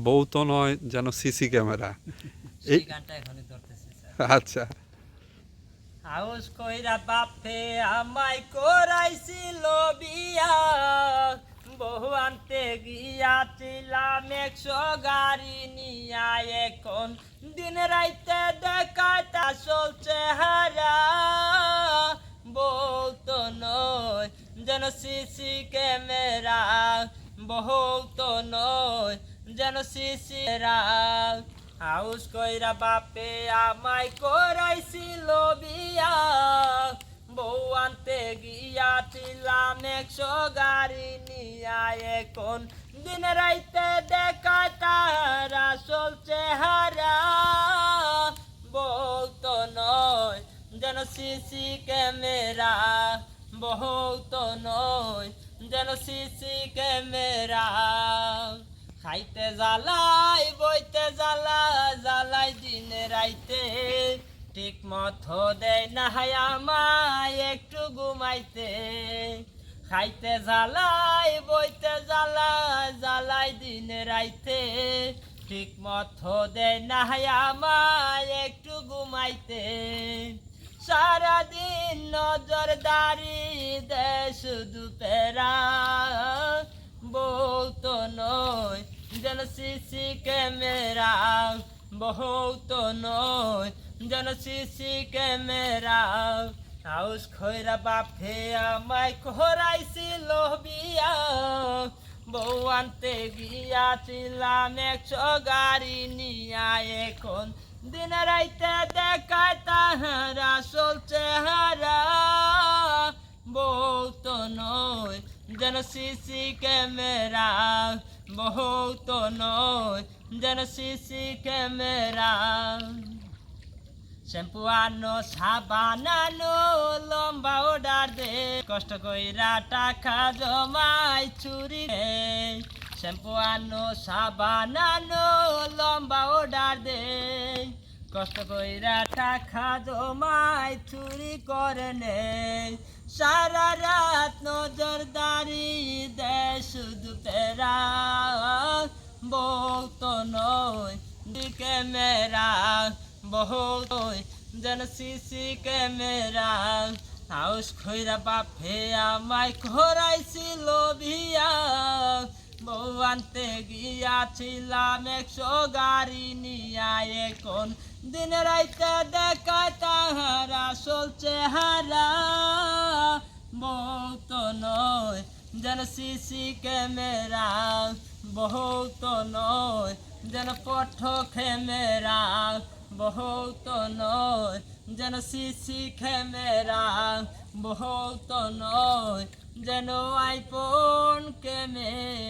বউ তো নয়, যেন সিসি ক্যামেরা। এই গানটা এখনই ধরতেছি স্যার। আচ্ছা। হাউস কইরা বাপে আমায় করাইছিল বিয়া, বহু আনতে গিয়াছিলাম 100 গাড়ি নিয়া, এখন দিন রাইতে দেখায় তা চলছে হারা, বলতো নয় যেন সিসি ক্যামেরা, বলতো নয় যেন সিসি রা। হাউস কইরা বাপে আমায় করাইছিল বিয়া, বউ আনতে গিয়াছিলাম 100 গাড়ি নিয়া, এখন দিন রাইতে দেখায় তারা চলছে হারা, বলতো নয় যেন সিসি ক্যামেরা, বলতো নয় যেন সিসি ক্যামেরা। খাইতে জ্বালাই বইতে জ্বালা, জ্বালাই দিনে রাইতে, ঠিক মতো দেয় না আমায় একটু ঘুমাইতে। খাইতে জ্বালাই বইতে জ্বালা, জ্বালাই দিনে রাইতে, ঠিক মতো দেয় না আমায় একটু ঘুমাইতে। সারাদিন নজরদারি দেয় শুধু পেরা, বলতো নয় যেন সিসি ক্যামেরা, বলতো নয় যেন সিসি ক্যামেরা। হাউস খৈরা বাপে আমায় করাইছিল বিয়া, বউ আনতে গিয়াছিলাম 100 গাড়ি নিয়া, এখন দিন রাইতে দেখায় তাহারা চলছে হারা, বলতো নয় যেন সিসি ক্যামেরা, বলতো নয় যেন সিসি ক্যামেরা। শ্যাম্পু আনো সাবান আনো লম্বা অর্ডার দে, কষ্ট কইরা টাকা জমাই চুরি দে। শ্যাম্পু আনো সাবান আনো লম্বা অর্ডার দে, কষ্ট কইরা টাকা জমাই চুরি করে নে। সারা রাত নজরদারি দেয় শুধু তেরা, বলতো নয় ক্যামেরা, বলতো যেন সিসি ক্যামেরা। হাউস খৈরা বাপে আমায় করাইছিল বিয়া, বউ আনতে গিয়াছিলাম 100 গাড়ি নিয়া, এখন দিন রাইতে দেখায় তাহারা চলছে হারা, বলতো নয় যেন সিসি ক্যামেরা, বলতো নয় যেন পঠ ক্যামেরা, বলতো নয় যেন সিসি ক্যামেরা, বলতো নয় যেন আইফোন ক্যামেরা।